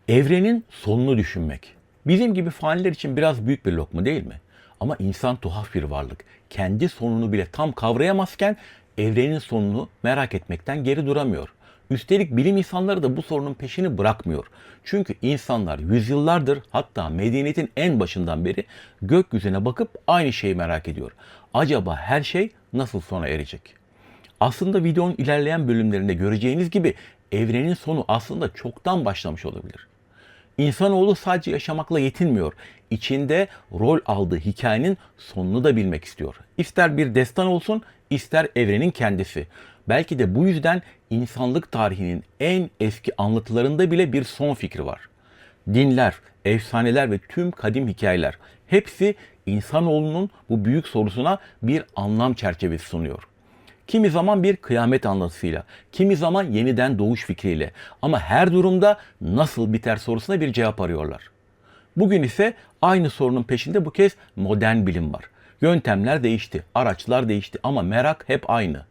Evrenin sonunu düşünmek. Bizim gibi faniler için biraz büyük bir lokma değil mi? Ama insan tuhaf bir varlık. Kendi sonunu bile tam kavrayamazken evrenin sonunu merak etmekten geri duramıyor. Üstelik bilim insanları da bu sorunun peşini bırakmıyor. Çünkü insanlar yüzyıllardır, hatta medeniyetin en başından beri gökyüzüne bakıp aynı şeyi merak ediyor. Acaba her şey nasıl sona erecek? Aslında videonun ilerleyen bölümlerinde göreceğiniz gibi evrenin sonu aslında çoktan başlamış olabilir. İnsanoğlu sadece yaşamakla yetinmiyor. İçinde rol aldığı hikayenin sonunu da bilmek istiyor. İster bir destan olsun, ister evrenin kendisi. Belki de bu yüzden insanlık tarihinin en eski anlatılarında bile bir son fikri var. Dinler, efsaneler ve tüm kadim hikayeler hepsi insanoğlunun bu büyük sorusuna bir anlam çerçevesi sunuyor. Kimi zaman bir kıyamet anlatısıyla, kimi zaman yeniden doğuş fikriyle ama her durumda nasıl biter sorusuna bir cevap arıyorlar. Bugün ise aynı sorunun peşinde bu kez modern bilim var. Yöntemler değişti, araçlar değişti ama merak hep aynı.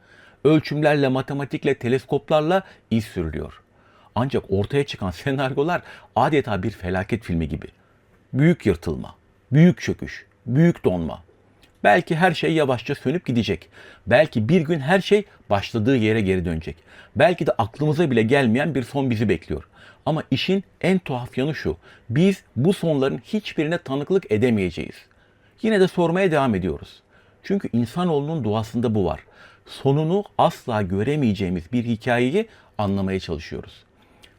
Ölçümlerle, matematikle, teleskoplarla iz sürülüyor. Ancak ortaya çıkan senaryolar adeta bir felaket filmi gibi. Büyük yırtılma, büyük çöküş, büyük donma. Belki her şey yavaşça sönüp gidecek. Belki bir gün her şey başladığı yere geri dönecek. Belki de aklımıza bile gelmeyen bir son bizi bekliyor. Ama işin en tuhaf yanı şu. Biz bu sonların hiçbirine tanıklık edemeyeceğiz. Yine de sormaya devam ediyoruz. Çünkü insanoğlunun doğasında bu var. Sonunu asla göremeyeceğimiz bir hikayeyi anlamaya çalışıyoruz.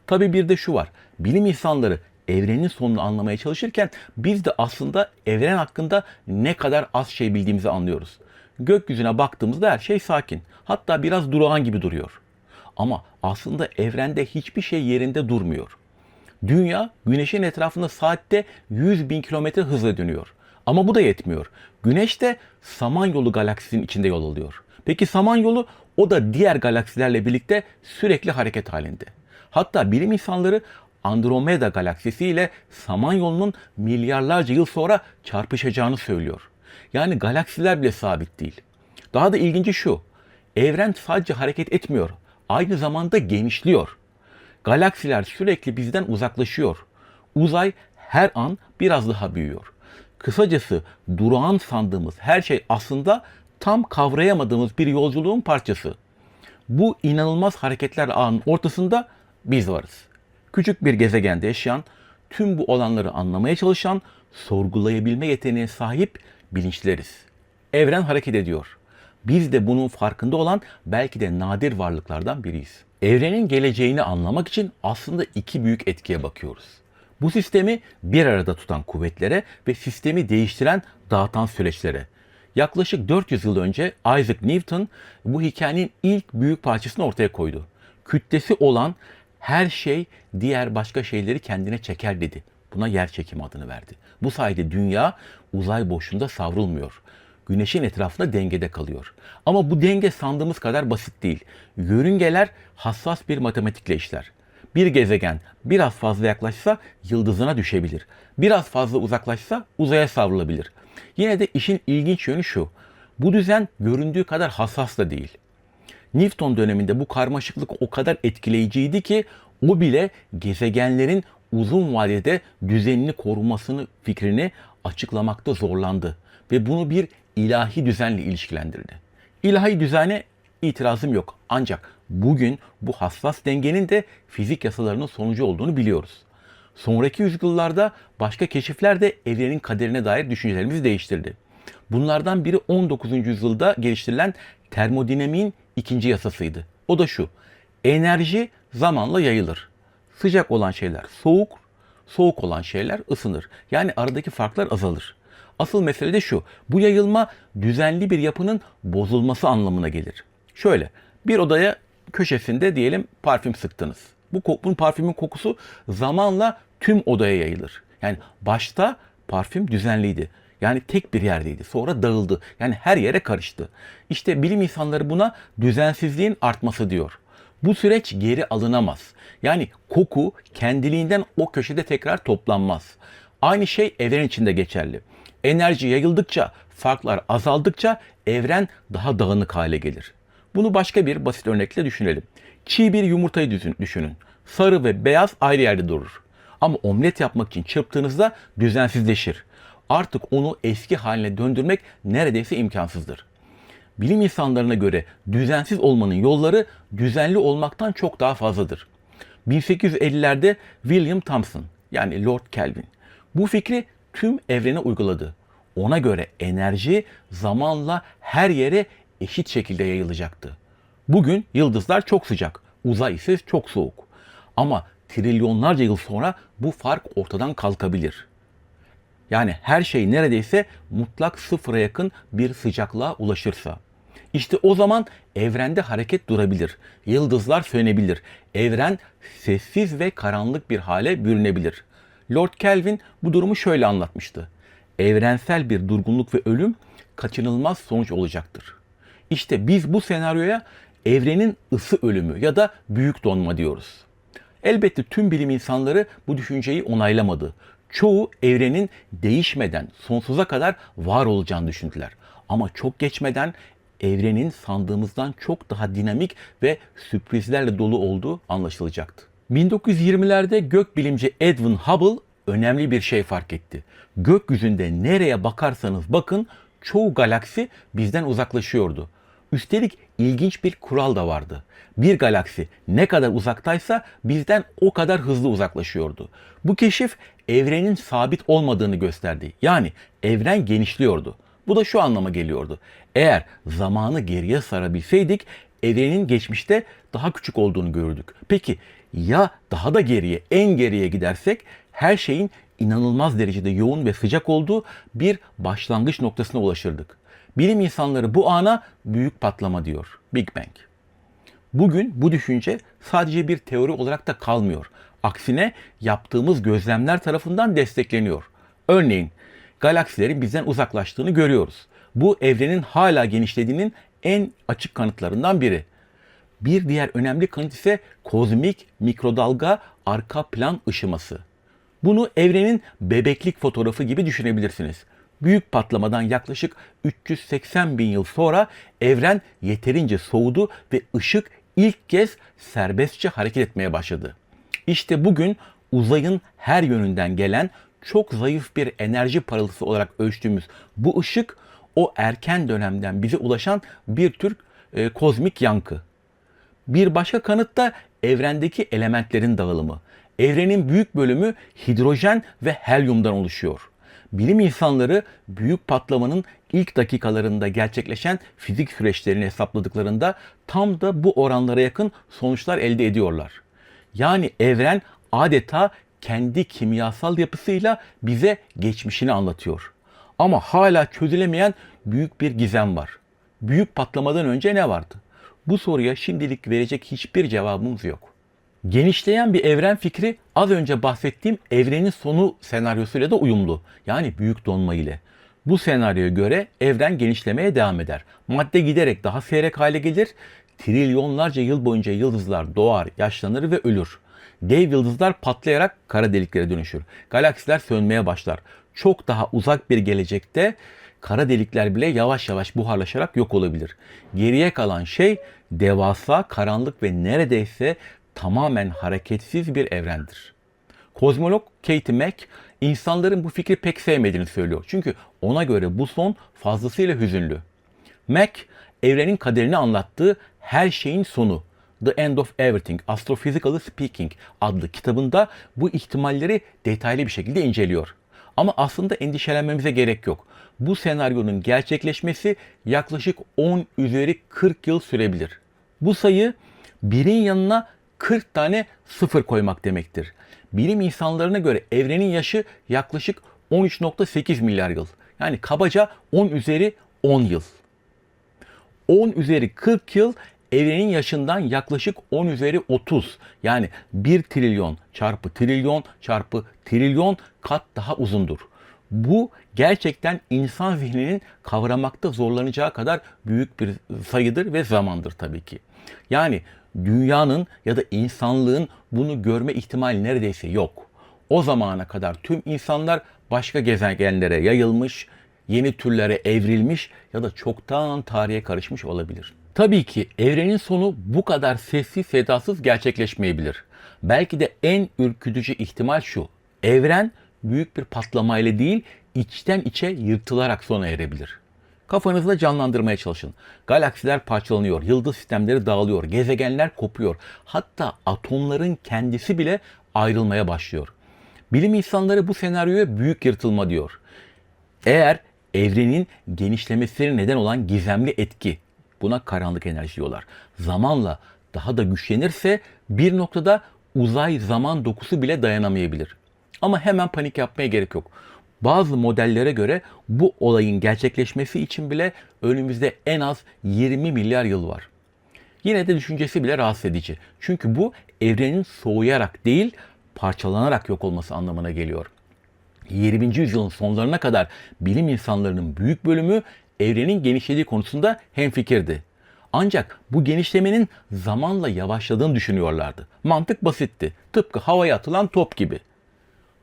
Tabii bir de şu var. Bilim insanları evrenin sonunu anlamaya çalışırken biz de aslında evren hakkında ne kadar az şey bildiğimizi anlıyoruz. Gökyüzüne baktığımızda her şey sakin. Hatta biraz durağan gibi duruyor. Ama aslında evrende hiçbir şey yerinde durmuyor. Dünya Güneş'in etrafında saatte 100 bin kilometre hızla dönüyor. Ama bu da yetmiyor. Güneş de Samanyolu galaksisinin içinde yol alıyor. Peki Samanyolu o da diğer galaksilerle birlikte sürekli hareket halinde. Hatta bilim insanları Andromeda galaksisi ile Samanyolu'nun milyarlarca yıl sonra çarpışacağını söylüyor. Yani galaksiler bile sabit değil. Daha da ilginci şu. Evren sadece hareket etmiyor. Aynı zamanda genişliyor. Galaksiler sürekli bizden uzaklaşıyor. Uzay her an biraz daha büyüyor. Kısacası durağan sandığımız her şey aslında tam kavrayamadığımız bir yolculuğun parçası. Bu inanılmaz hareketler ağının ortasında biz varız. Küçük bir gezegende yaşayan, tüm bu olanları anlamaya çalışan, sorgulayabilme yeteneğine sahip bilinçleriz. Evren hareket ediyor. Biz de bunun farkında olan belki de nadir varlıklardan biriyiz. Evrenin geleceğini anlamak için aslında iki büyük etkiye bakıyoruz. Bu sistemi bir arada tutan kuvvetlere ve sistemi değiştiren, dağıtan süreçlere. Yaklaşık 400 yıl önce Isaac Newton bu hikayenin ilk büyük parçasını ortaya koydu. Kütlesi olan her şey diğer başka şeyleri kendine çeker dedi. Buna yerçekimi adını verdi. Bu sayede dünya uzay boşluğunda savrulmuyor. Güneşin etrafında dengede kalıyor. Ama bu denge sandığımız kadar basit değil. Yörüngeler hassas bir matematikle işler. Bir gezegen biraz fazla yaklaşsa yıldızına düşebilir. Biraz fazla uzaklaşsa uzaya savrulabilir. Yine de işin ilginç yönü şu. Bu düzen göründüğü kadar hassas da değil. Newton döneminde bu karmaşıklık o kadar etkileyiciydi ki o bile gezegenlerin uzun vadede düzenini korumasını fikrini açıklamakta zorlandı ve bunu bir ilahi düzenle ilişkilendirdi. İlahi düzene itirazım yok. Ancak bugün bu hassas dengenin de fizik yasalarının sonucu olduğunu biliyoruz. Sonraki yüzyıllarda başka keşifler de evrenin kaderine dair düşüncelerimizi değiştirdi. Bunlardan biri 19. yüzyılda geliştirilen termodinamiğin ikinci yasasıydı. O da şu: enerji zamanla yayılır. Sıcak olan şeyler soğuk, soğuk olan şeyler ısınır. Yani aradaki farklar azalır. Asıl mesele de şu: bu yayılma düzenli bir yapının bozulması anlamına gelir. Şöyle, bir odaya köşesinde diyelim parfüm sıktınız. Bunun parfümün kokusu zamanla tüm odaya yayılır. Yani başta parfüm düzenliydi. Yani tek bir yerdeydi. Sonra dağıldı. Yani her yere karıştı. İşte bilim insanları buna düzensizliğin artması diyor. Bu süreç geri alınamaz. Yani koku kendiliğinden o köşede tekrar toplanmaz. Aynı şey evren içinde geçerli. Enerji yayıldıkça, farklar azaldıkça evren daha dağınık hale gelir. Bunu başka bir basit örnekle düşünelim. Çiğ bir yumurtayı düşünün. Sarı ve beyaz ayrı yerde durur. Ama omlet yapmak için çırptığınızda düzensizleşir. Artık onu eski haline döndürmek neredeyse imkansızdır. Bilim insanlarına göre düzensiz olmanın yolları düzenli olmaktan çok daha fazladır. 1850'lerde William Thomson yani Lord Kelvin bu fikri tüm evrene uyguladı. Ona göre enerji zamanla her yere eşit şekilde yayılacaktı. Bugün yıldızlar çok sıcak, uzay ise çok soğuk. Ama trilyonlarca yıl sonra bu fark ortadan kalkabilir. Yani her şey neredeyse mutlak sıfıra yakın bir sıcaklığa ulaşırsa. İşte o zaman evrende hareket durabilir, yıldızlar sönebilir, evren sessiz ve karanlık bir hale bürünebilir. Lord Kelvin bu durumu şöyle anlatmıştı. Evrensel bir durgunluk ve ölüm kaçınılmaz sonuç olacaktır. İşte biz bu senaryoya evrenin ısı ölümü ya da büyük donma diyoruz. Elbette tüm bilim insanları bu düşünceyi onaylamadı. Çoğu evrenin değişmeden sonsuza kadar var olacağını düşündüler. Ama çok geçmeden evrenin sandığımızdan çok daha dinamik ve sürprizlerle dolu olduğu anlaşılacaktı. 1920'lerde gökbilimci Edwin Hubble önemli bir şey fark etti. Gökyüzünde nereye bakarsanız bakın çoğu galaksi bizden uzaklaşıyordu. Üstelik ilginç bir kural da vardı. Bir galaksi ne kadar uzaktaysa bizden o kadar hızlı uzaklaşıyordu. Bu keşif evrenin sabit olmadığını gösterdi. Yani evren genişliyordu. Bu da şu anlama geliyordu. Eğer zamanı geriye sarabilseydik evrenin geçmişte daha küçük olduğunu görürdük. Peki ya daha da geriye, en geriye gidersek her şeyin inanılmaz derecede yoğun ve sıcak olduğu bir başlangıç noktasına ulaşırdık. Bilim insanları bu ana büyük patlama diyor. Big Bang. Bugün bu düşünce sadece bir teori olarak da kalmıyor. Aksine yaptığımız gözlemler tarafından destekleniyor. Örneğin galaksilerin bizden uzaklaştığını görüyoruz. Bu evrenin hala genişlediğinin en açık kanıtlarından biri. Bir diğer önemli kanıt ise kozmik mikrodalga arka plan ışıması. Bunu evrenin bebeklik fotoğrafı gibi düşünebilirsiniz. Büyük patlamadan yaklaşık 380 bin yıl sonra evren yeterince soğudu ve ışık ilk kez serbestçe hareket etmeye başladı. İşte bugün uzayın her yönünden gelen çok zayıf bir enerji parıltısı olarak ölçtüğümüz bu ışık o erken dönemden bize ulaşan bir tür kozmik yankı. Bir başka kanıt da evrendeki elementlerin dağılımı. Evrenin büyük bölümü hidrojen ve helyumdan oluşuyor. Bilim insanları büyük patlamanın ilk dakikalarında gerçekleşen fizik süreçlerini hesapladıklarında tam da bu oranlara yakın sonuçlar elde ediyorlar. Yani evren adeta kendi kimyasal yapısıyla bize geçmişini anlatıyor. Ama hala çözülemeyen büyük bir gizem var. Büyük patlamadan önce ne vardı? Bu soruya şimdilik verecek hiçbir cevabımız yok. Genişleyen bir evren fikri az önce bahsettiğim evrenin sonu senaryosuyla da uyumlu. Yani büyük donma ile. Bu senaryoya göre evren genişlemeye devam eder. Madde giderek daha seyrek hale gelir. Trilyonlarca yıl boyunca yıldızlar doğar, yaşlanır ve ölür. Dev yıldızlar patlayarak kara deliklere dönüşür. Galaksiler sönmeye başlar. Çok daha uzak bir gelecekte kara delikler bile yavaş yavaş buharlaşarak yok olabilir. Geriye kalan şey devasa, karanlık ve neredeyse tamamen hareketsiz bir evrendir. Kozmolog Katie Mack, insanların bu fikri pek sevmediğini söylüyor. Çünkü ona göre bu son fazlasıyla hüzünlü. Mack, evrenin kaderini anlattığı Her Şeyin Sonu, The End of Everything, Astrophysically Speaking adlı kitabında bu ihtimalleri detaylı bir şekilde inceliyor. Ama aslında endişelenmemize gerek yok. Bu senaryonun gerçekleşmesi yaklaşık 10 üzeri 40 yıl sürebilir. Bu sayı birin yanına 40 tane sıfır koymak demektir. Bilim insanlarına göre evrenin yaşı yaklaşık 13,8 milyar yıl. Yani kabaca 10 üzeri 10 yıl. 10 üzeri 40 yıl evrenin yaşından yaklaşık 10 üzeri 30. Yani 1 trilyon çarpı trilyon çarpı trilyon kat daha uzundur. Bu gerçekten insan zihninin kavramakta zorlanacağı kadar büyük bir sayıdır ve zamandır tabii ki. Yani dünyanın ya da insanlığın bunu görme ihtimali neredeyse yok. O zamana kadar tüm insanlar başka gezegenlere yayılmış, yeni türlere evrilmiş ya da çoktan tarihe karışmış olabilir. Tabii ki evrenin sonu bu kadar sessiz sedasız gerçekleşmeyebilir. Belki de en ürkütücü ihtimal şu: evren büyük bir patlamayla değil, içten içe yırtılarak sona erebilir. Kafanızda canlandırmaya çalışın. Galaksiler parçalanıyor, yıldız sistemleri dağılıyor, gezegenler kopuyor. Hatta atomların kendisi bile ayrılmaya başlıyor. Bilim insanları bu senaryoya büyük yırtılma diyor. Eğer evrenin genişlemesine neden olan gizemli etki, buna karanlık enerji diyorlar, zamanla daha da güçlenirse bir noktada uzay zaman dokusu bile dayanamayabilir. Ama hemen panik yapmaya gerek yok. Bazı modellere göre bu olayın gerçekleşmesi için bile önümüzde en az 20 milyar yıl var. Yine de düşüncesi bile rahatsız edici. Çünkü bu evrenin soğuyarak değil, parçalanarak yok olması anlamına geliyor. 20. yüzyılın sonlarına kadar bilim insanlarının büyük bölümü evrenin genişlediği konusunda hemfikirdi. Ancak bu genişlemenin zamanla yavaşladığını düşünüyorlardı. Mantık basitti. Tıpkı havaya atılan top gibi.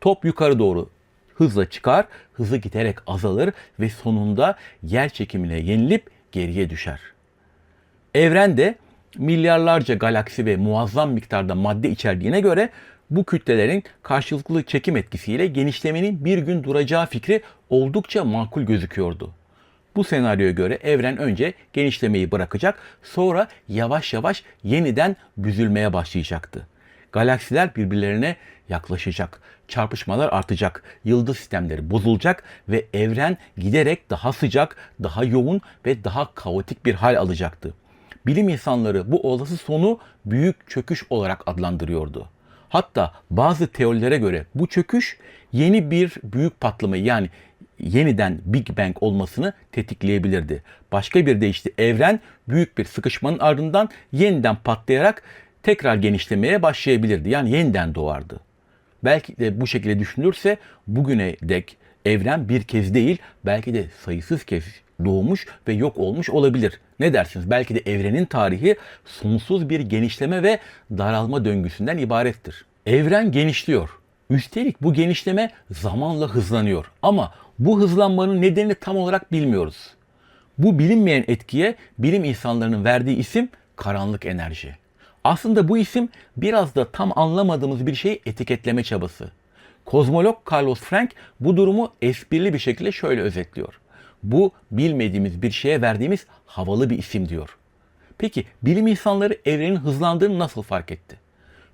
Top yukarı doğru hızla çıkar, hızı giderek azalır ve sonunda yer çekimine yenilip geriye düşer. Evren de milyarlarca galaksi ve muazzam miktarda madde içerdiğine göre bu kütlelerin karşılıklı çekim etkisiyle genişlemenin bir gün duracağı fikri oldukça makul gözüküyordu. Bu senaryoya göre evren önce genişlemeyi bırakacak, sonra yavaş yavaş yeniden büzülmeye başlayacaktı. Galaksiler birbirlerine yaklaşacak, çarpışmalar artacak, yıldız sistemleri bozulacak ve evren giderek daha sıcak, daha yoğun ve daha kaotik bir hal alacaktı. Bilim insanları bu olası sonu büyük çöküş olarak adlandırıyordu. Hatta bazı teorilere göre bu çöküş yeni bir büyük patlamayı, yani yeniden Big Bang olmasını tetikleyebilirdi. Başka bir deyişle evren büyük bir sıkışmanın ardından yeniden patlayarak tekrar genişlemeye başlayabilirdi. Yani yeniden doğardı. Belki de bu şekilde düşünülürse bugüne dek evren bir kez değil, belki de sayısız kez doğmuş ve yok olmuş olabilir. Ne dersiniz? Belki de evrenin tarihi sonsuz bir genişleme ve daralma döngüsünden ibarettir. Evren genişliyor. Üstelik bu genişleme zamanla hızlanıyor. Ama bu hızlanmanın nedenini tam olarak bilmiyoruz. Bu bilinmeyen etkiye bilim insanlarının verdiği isim karanlık enerji. Aslında bu isim biraz da tam anlamadığımız bir şeyi etiketleme çabası. Kozmolog Carlos Frank bu durumu esprili bir şekilde şöyle özetliyor: bu bilmediğimiz bir şeye verdiğimiz havalı bir isim diyor. Peki bilim insanları evrenin hızlandığını nasıl fark etti?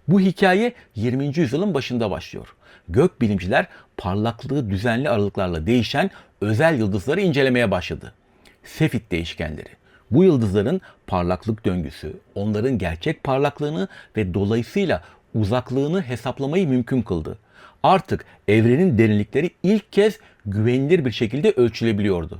Bu hikaye 20. yüzyılın başında başlıyor. Gökbilimciler parlaklığı düzenli aralıklarla değişen özel yıldızları incelemeye başladı. Sefit değişkenleri. Bu yıldızların parlaklık döngüsü, onların gerçek parlaklığını ve dolayısıyla uzaklığını hesaplamayı mümkün kıldı. Artık evrenin derinlikleri ilk kez güvenilir bir şekilde ölçülebiliyordu.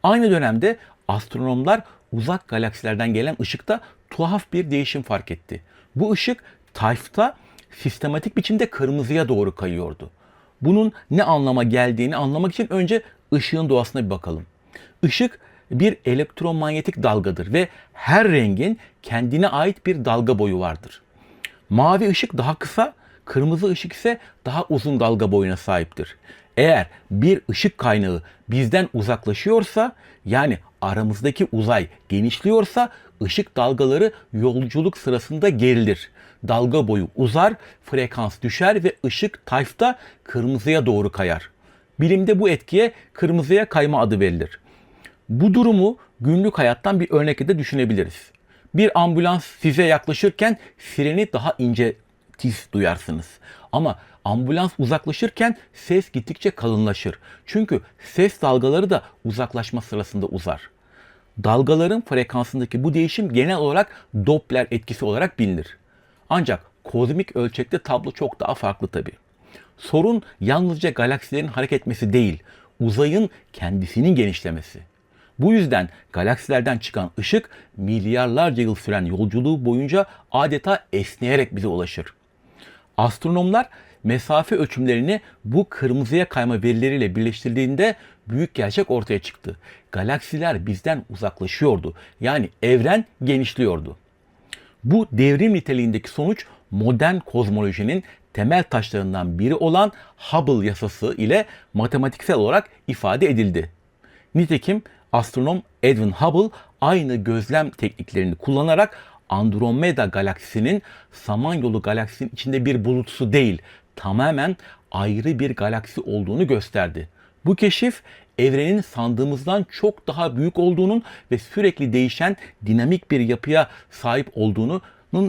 Aynı dönemde astronomlar uzak galaksilerden gelen ışıkta tuhaf bir değişim fark etti. Bu ışık tayfta sistematik biçimde kırmızıya doğru kayıyordu. Bunun ne anlama geldiğini anlamak için önce ışığın doğasına bir bakalım. Işık bir elektromanyetik dalgadır ve her rengin kendine ait bir dalga boyu vardır. Mavi ışık daha kısa, kırmızı ışık ise daha uzun dalga boyuna sahiptir. Eğer bir ışık kaynağı bizden uzaklaşıyorsa, yani aramızdaki uzay genişliyorsa, ışık dalgaları yolculuk sırasında gerilir. Dalga boyu uzar, frekans düşer ve ışık tayfta kırmızıya doğru kayar. Bilimde bu etkiye kırmızıya kayma adı verilir. Bu durumu günlük hayattan bir örnekle de düşünebiliriz. Bir ambulans size yaklaşırken sireni daha ince, tiz duyarsınız. Ama ambulans uzaklaşırken ses gittikçe kalınlaşır. Çünkü ses dalgaları da uzaklaşma sırasında uzar. Dalgaların frekansındaki bu değişim genel olarak Doppler etkisi olarak bilinir. Ancak kozmik ölçekte tablo çok daha farklı tabii. Sorun yalnızca galaksilerin hareket etmesi değil, uzayın kendisinin genişlemesi. Bu yüzden galaksilerden çıkan ışık milyarlarca yıl süren yolculuğu boyunca adeta esneyerek bize ulaşır. Astronomlar mesafe ölçümlerini bu kırmızıya kayma verileriyle birleştirdiğinde büyük gerçek ortaya çıktı. Galaksiler bizden uzaklaşıyordu. Yani evren genişliyordu. Bu devrim niteliğindeki sonuç modern kozmolojinin temel taşlarından biri olan Hubble yasası ile matematiksel olarak ifade edildi. Nitekim astronom Edwin Hubble aynı gözlem tekniklerini kullanarak Andromeda galaksisinin Samanyolu galaksisinin içinde bir bulutsu değil, tamamen ayrı bir galaksi olduğunu gösterdi. Bu keşif evrenin sandığımızdan çok daha büyük olduğunun ve sürekli değişen dinamik bir yapıya sahip olduğunun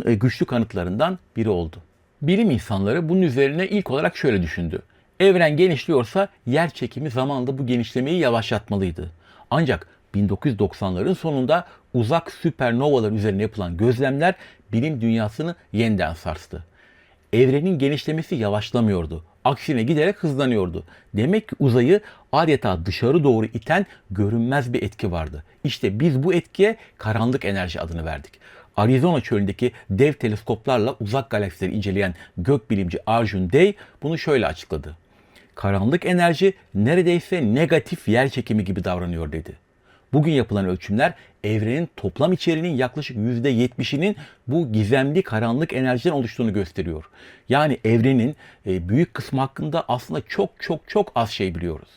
güçlü kanıtlarından biri oldu. Bilim insanları bunun üzerine ilk olarak şöyle düşündü. Evren genişliyorsa yer çekimi zamanla bu genişlemeyi yavaşlatmalıydı. Ancak 1990'ların sonunda uzak süpernovalar üzerine yapılan gözlemler bilim dünyasını yeniden sarstı. Evrenin genişlemesi yavaşlamıyordu. Aksine giderek hızlanıyordu. Demek ki uzayı adeta dışarı doğru iten görünmez bir etki vardı. İşte biz bu etkiye karanlık enerji adını verdik. Arizona çölündeki dev teleskoplarla uzak galaksileri inceleyen gökbilimci Arjun Dey bunu şöyle açıkladı. Karanlık enerji neredeyse negatif yer çekimi gibi davranıyor dedi. Bugün yapılan ölçümler evrenin toplam içeriğinin yaklaşık %70'inin bu gizemli karanlık enerjiden oluştuğunu gösteriyor. Yani evrenin büyük kısmı hakkında aslında çok az şey biliyoruz.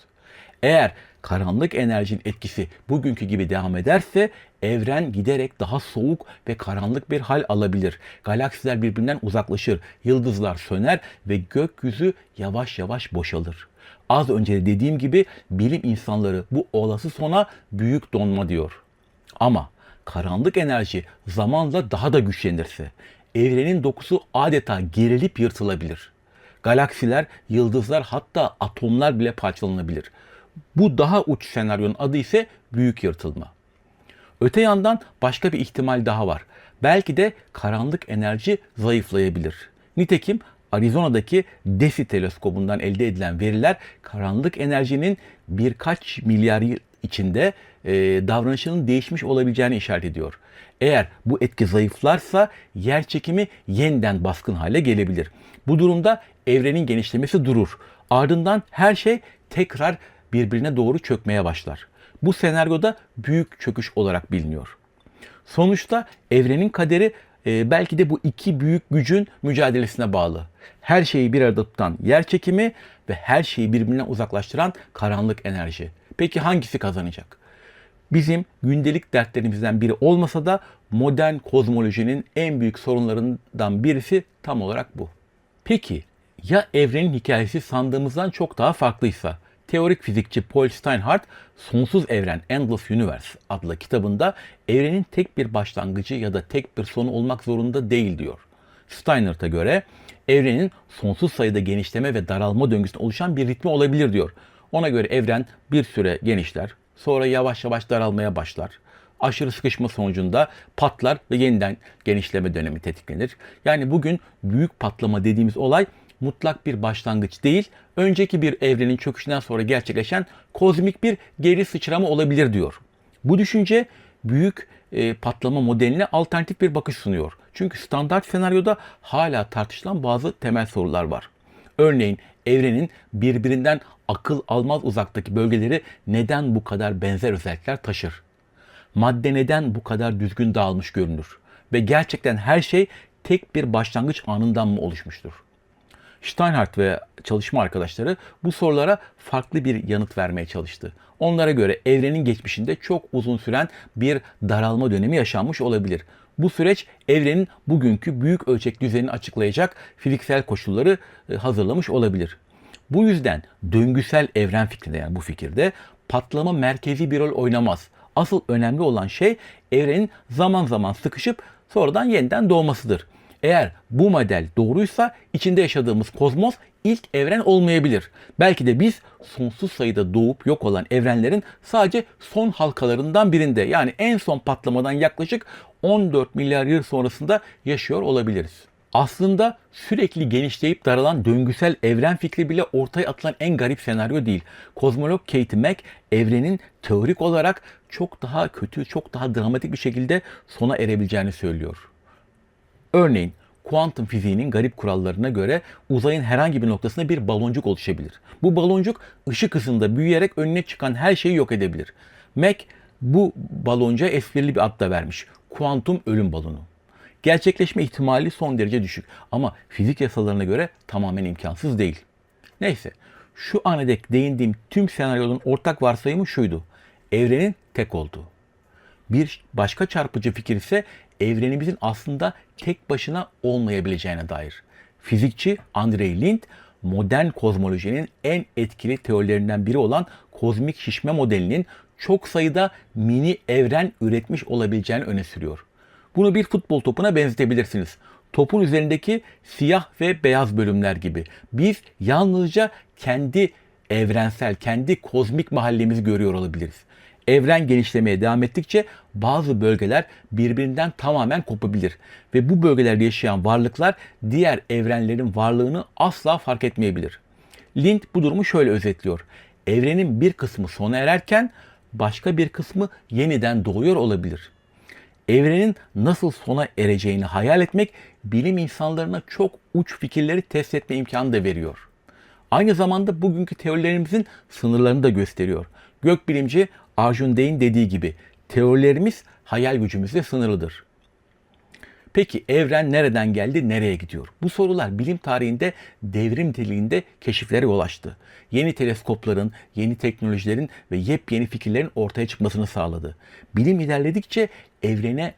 Eğer karanlık enerjinin etkisi bugünkü gibi devam ederse evren giderek daha soğuk ve karanlık bir hal alabilir. Galaksiler birbirinden uzaklaşır, yıldızlar söner ve gökyüzü yavaş yavaş boşalır. Az önce de dediğim gibi bilim insanları bu olası sona büyük donma diyor. Ama karanlık enerji zamanla daha da güçlenirse evrenin dokusu adeta gerilip yırtılabilir. Galaksiler, yıldızlar hatta atomlar bile parçalanabilir. Bu daha uç senaryonun adı ise büyük yırtılma. Öte yandan başka bir ihtimal daha var. Belki de karanlık enerji zayıflayabilir. Nitekim Arizona'daki DESI teleskobundan elde edilen veriler karanlık enerjinin birkaç milyar yıl içinde davranışının değişmiş olabileceğini işaret ediyor. Eğer bu etki zayıflarsa yer çekimi yeniden baskın hale gelebilir. Bu durumda evrenin genişlemesi durur. Ardından her şey tekrar birbirine doğru çökmeye başlar. Bu senaryoda büyük çöküş olarak biliniyor. Sonuçta evrenin kaderi belki de bu iki büyük gücün mücadelesine bağlı. Her şeyi bir arada tutan yer çekimi ve her şeyi birbirinden uzaklaştıran karanlık enerji. Peki hangisi kazanacak? Bizim gündelik dertlerimizden biri olmasa da modern kozmolojinin en büyük sorunlarından birisi tam olarak bu. Peki ya evrenin hikayesi sandığımızdan çok daha farklıysa? Teorik fizikçi Paul Steinhardt, Sonsuz Evren Endless Universe adlı kitabında evrenin tek bir başlangıcı ya da tek bir sonu olmak zorunda değil diyor. Steinhardt'a göre evrenin sonsuz sayıda genişleme ve daralma döngüsünden oluşan bir ritmi olabilir diyor. Ona göre evren bir süre genişler, sonra yavaş yavaş daralmaya başlar. Aşırı sıkışma sonucunda patlar ve yeniden genişleme dönemi tetiklenir. Yani bugün büyük patlama dediğimiz olay mutlak bir başlangıç değil, önceki bir evrenin çöküşünden sonra gerçekleşen kozmik bir geri sıçrama olabilir diyor. Bu düşünce büyük patlama modeline alternatif bir bakış sunuyor. Çünkü standart senaryoda hala tartışılan bazı temel sorular var. Örneğin evrenin birbirinden akıl almaz uzaktaki bölgeleri neden bu kadar benzer özellikler taşır? Madde neden bu kadar düzgün dağılmış görünür? Ve gerçekten her şey tek bir başlangıç anından mı oluşmuştur? Steinhardt ve çalışma arkadaşları bu sorulara farklı bir yanıt vermeye çalıştı. Onlara göre evrenin geçmişinde çok uzun süren bir daralma dönemi yaşanmış olabilir. Bu süreç evrenin bugünkü büyük ölçek düzenini açıklayacak fiziksel koşulları hazırlamış olabilir. Bu yüzden döngüsel evren fikrinde, yani bu fikirde patlama merkezi bir rol oynamaz. Asıl önemli olan şey evrenin zaman zaman sıkışıp sonradan yeniden doğmasıdır. Eğer bu model doğruysa içinde yaşadığımız kozmos ilk evren olmayabilir. Belki de biz sonsuz sayıda doğup yok olan evrenlerin sadece son halkalarından birinde, yani en son patlamadan yaklaşık 14 milyar yıl sonrasında yaşıyor olabiliriz. Aslında sürekli genişleyip daralan döngüsel evren fikri bile ortaya atılan en garip senaryo değil. Kozmolog Katie Mack evrenin teorik olarak çok daha kötü, çok daha dramatik bir şekilde sona erebileceğini söylüyor. Örneğin kuantum fiziğinin garip kurallarına göre uzayın herhangi bir noktasında bir baloncuk oluşabilir. Bu baloncuk ışık hızında büyüyerek önüne çıkan her şeyi yok edebilir. Mack bu baloncuğa esprili bir ad da vermiş. Kuantum ölüm balonu. Gerçekleşme ihtimali son derece düşük ama fizik yasalarına göre tamamen imkansız değil. Neyse, şu ana dek değindiğim tüm senaryoların ortak varsayımı şuydu. Evrenin tek olduğu. Bir başka çarpıcı fikir ise evrenimizin aslında tek başına olmayabileceğine dair. Fizikçi Andrei Lind, modern kozmolojinin en etkili teorilerinden biri olan kozmik şişme modelinin çok sayıda mini evren üretmiş olabileceğini öne sürüyor. Bunu bir futbol topuna benzetebilirsiniz. Topun üzerindeki siyah ve beyaz bölümler gibi. Biz yalnızca kendi evrensel, kendi kozmik mahallemizi görüyor olabiliriz. Evren genişlemeye devam ettikçe bazı bölgeler birbirinden tamamen kopabilir ve bu bölgelerde yaşayan varlıklar diğer evrenlerin varlığını asla fark etmeyebilir. Lind bu durumu şöyle özetliyor. Evrenin bir kısmı sona ererken başka bir kısmı yeniden doğuyor olabilir. Evrenin nasıl sona ereceğini hayal etmek bilim insanlarına çok uç fikirleri test etme imkanı da veriyor. Aynı zamanda bugünkü teorilerimizin sınırlarını da gösteriyor. Gökbilimci Arjun Dey'in dediği gibi teorilerimiz hayal gücümüzle sınırlıdır. Peki evren nereden geldi, nereye gidiyor? Bu sorular bilim tarihinde devrim niteliğinde keşiflere yol açtı. Yeni teleskopların, yeni teknolojilerin ve yepyeni fikirlerin ortaya çıkmasını sağladı. Bilim ilerledikçe evreni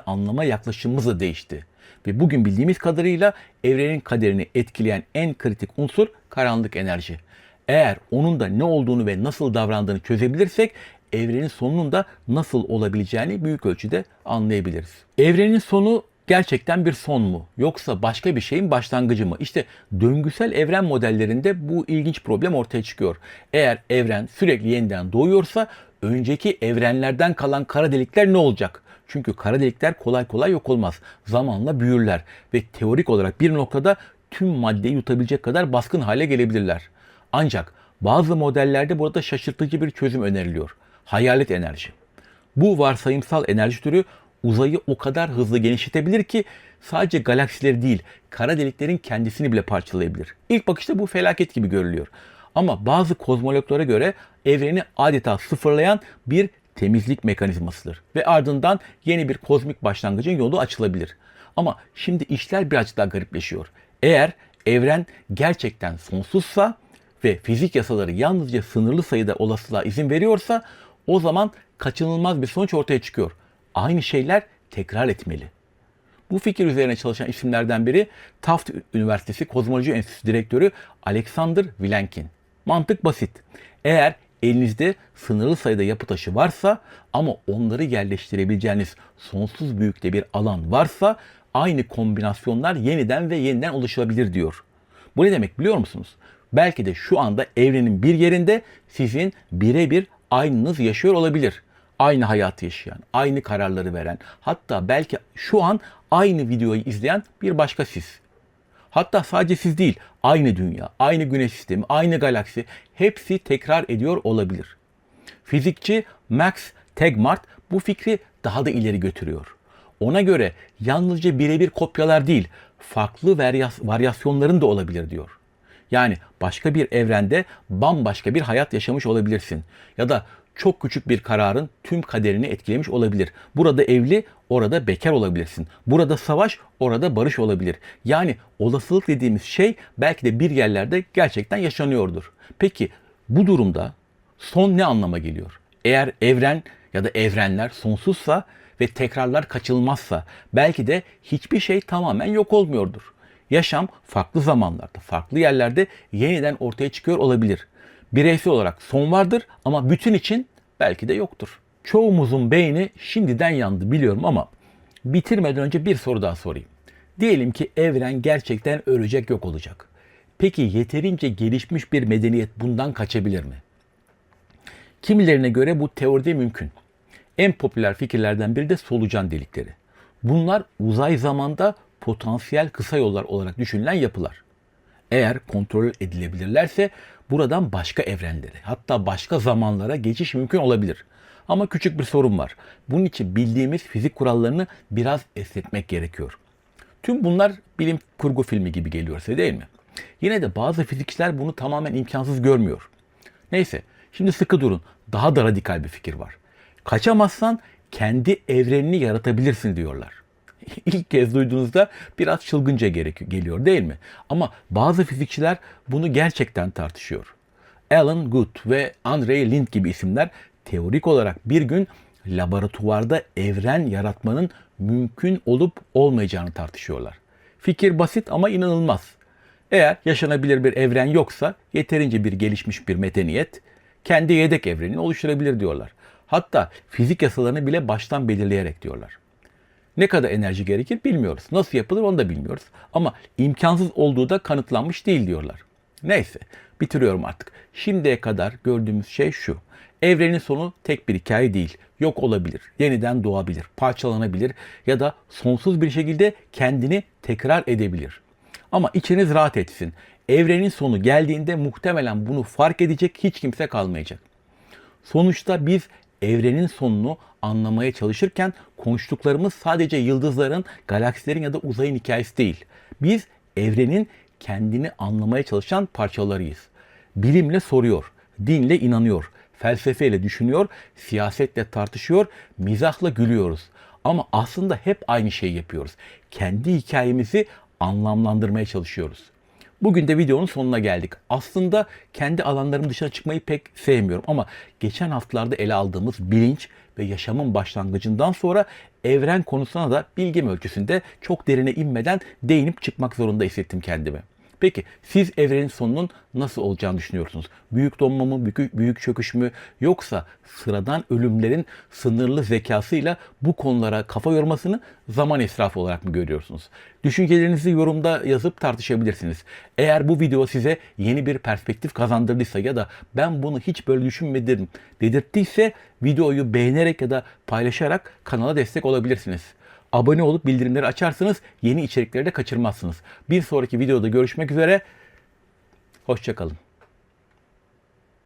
anlama yaklaşımımız da değişti. Ve bugün bildiğimiz kadarıyla evrenin kaderini etkileyen en kritik unsur karanlık enerji. Eğer onun da ne olduğunu ve nasıl davrandığını çözebilirsek evrenin sonunun da nasıl olabileceğini büyük ölçüde anlayabiliriz. Evrenin sonu gerçekten bir son mu? Yoksa başka bir şeyin başlangıcı mı? İşte döngüsel evren modellerinde bu ilginç problem ortaya çıkıyor. Eğer evren sürekli yeniden doğuyorsa önceki evrenlerden kalan kara delikler ne olacak? Çünkü kara delikler kolay kolay yok olmaz. Zamanla büyürler ve teorik olarak bir noktada tüm maddeyi yutabilecek kadar baskın hale gelebilirler. Ancak bazı modellerde burada şaşırtıcı bir çözüm öneriliyor. Hayalet enerji. Bu varsayımsal enerji türü uzayı o kadar hızlı genişletebilir ki sadece galaksileri değil, kara deliklerin kendisini bile parçalayabilir. İlk bakışta bu felaket gibi görülüyor. Ama bazı kozmologlara göre evreni adeta sıfırlayan bir temizlik mekanizmasıdır. Ve ardından yeni bir kozmik başlangıcın yolu açılabilir. Ama şimdi işler birazcık daha garipleşiyor. Eğer evren gerçekten sonsuzsa ve fizik yasaları yalnızca sınırlı sayıda olasılığa izin veriyorsa o zaman kaçınılmaz bir sonuç ortaya çıkıyor. Aynı şeyler tekrar etmeli. Bu fikir üzerine çalışan isimlerden biri Tufts Üniversitesi Kozmoloji Enstitüsü Direktörü Alexander Vilenkin. Mantık basit. Eğer elinizde sınırlı sayıda yapı taşı varsa ama onları yerleştirebileceğiniz sonsuz büyüklükte bir alan varsa aynı kombinasyonlar yeniden ve yeniden oluşabilir diyor. Bu ne demek biliyor musunuz? Belki de şu anda evrenin bir yerinde sizin birebir aynınız yaşıyor olabilir. Aynı hayatı yaşayan, aynı kararları veren, hatta belki şu an aynı videoyu izleyen bir başka siz. Hatta sadece siz değil, aynı dünya, aynı güneş sistemi, aynı galaksi hepsi tekrar ediyor olabilir. Fizikçi Max Tegmark bu fikri daha da ileri götürüyor. Ona göre yalnızca birebir kopyalar değil, farklı varyasyonların da olabilir diyor. Yani başka bir evrende bambaşka bir hayat yaşamış olabilirsin. Ya da çok küçük bir kararın tüm kaderini etkilemiş olabilir. Burada evli, orada bekar olabilirsin. Burada savaş, orada barış olabilir. Yani olasılık dediğimiz şey belki de bir yerlerde gerçekten yaşanıyordur. Peki bu durumda son ne anlama geliyor? Eğer evren ya da evrenler sonsuzsa ve tekrarlar kaçınılmazsa belki de hiçbir şey tamamen yok olmuyordur. Yaşam farklı zamanlarda, farklı yerlerde yeniden ortaya çıkıyor olabilir. Bireysel olarak son vardır ama bütün için belki de yoktur. Çoğumuzun beyni şimdiden yandı biliyorum ama bitirmeden önce bir soru daha sorayım. Diyelim ki evren gerçekten ölecek, yok olacak. Peki yeterince gelişmiş bir medeniyet bundan kaçabilir mi? Kimilerine göre bu teoride mümkün. En popüler fikirlerden biri de solucan delikleri. Bunlar uzay zamanda potansiyel kısa yollar olarak düşünülen yapılar. Eğer kontrol edilebilirlerse buradan başka evrenlere, hatta başka zamanlara geçiş mümkün olabilir. Ama küçük bir sorun var. Bunun için bildiğimiz fizik kurallarını biraz esnetmek gerekiyor. Tüm bunlar bilim kurgu filmi gibi geliyor size değil mi? Yine de bazı fizikçiler bunu tamamen imkansız görmüyor. Neyse, şimdi sıkı durun. Daha da radikal bir fikir var. Kaçamazsan kendi evrenini yaratabilirsin diyorlar. İlk kez duyduğunuzda biraz çılgınca geliyor değil mi? Ama bazı fizikçiler bunu gerçekten tartışıyor. Alan Guth ve Andrei Lind gibi isimler teorik olarak bir gün laboratuvarda evren yaratmanın mümkün olup olmayacağını tartışıyorlar. Fikir basit ama inanılmaz. Eğer yaşanabilir bir evren yoksa yeterince bir gelişmiş bir medeniyet kendi yedek evrenini oluşturabilir diyorlar. Hatta fizik yasalarını bile baştan belirleyerek diyorlar. Ne kadar enerji gerekir bilmiyoruz. Nasıl yapılır onu da bilmiyoruz. Ama imkansız olduğu da kanıtlanmış değil diyorlar. Neyse, bitiriyorum artık. Şimdiye kadar gördüğümüz şey şu. Evrenin sonu tek bir hikaye değil. Yok olabilir, yeniden doğabilir, parçalanabilir ya da sonsuz bir şekilde kendini tekrar edebilir. Ama içiniz rahat etsin. Evrenin sonu geldiğinde muhtemelen bunu fark edecek hiç kimse kalmayacak. Sonuçta biz evrenin sonunu anlamaya çalışırken konuştuklarımız sadece yıldızların, galaksilerin ya da uzayın hikayesi değil. Biz evrenin kendini anlamaya çalışan parçalarıyız. Bilimle soruyor, dinle inanıyor, felsefeyle düşünüyor, siyasetle tartışıyor, mizahla gülüyoruz. Ama aslında hep aynı şeyi yapıyoruz. Kendi hikayemizi anlamlandırmaya çalışıyoruz. Bugün de videonun sonuna geldik. Aslında kendi alanlarım dışına çıkmayı pek sevmiyorum ama geçen haftalarda ele aldığımız bilinç ve yaşamın başlangıcından sonra evren konusuna da bilgim ölçüsünde çok derine inmeden değinip çıkmak zorunda hissettim kendimi. Peki siz evrenin sonunun nasıl olacağını düşünüyorsunuz? Büyük donma mı, büyük çöküş mü, yoksa sıradan ölümlerin sınırlı zekasıyla bu konulara kafa yormasını zaman israfı olarak mı görüyorsunuz? Düşüncelerinizi yorumda yazıp tartışabilirsiniz. Eğer bu video size yeni bir perspektif kazandırdıysa ya da ben bunu hiç böyle düşünmedim dedirttiyse videoyu beğenerek ya da paylaşarak kanala destek olabilirsiniz. Abone olup bildirimleri açarsanız yeni içerikleri de kaçırmazsınız. Bir sonraki videoda görüşmek üzere. Hoşça kalın.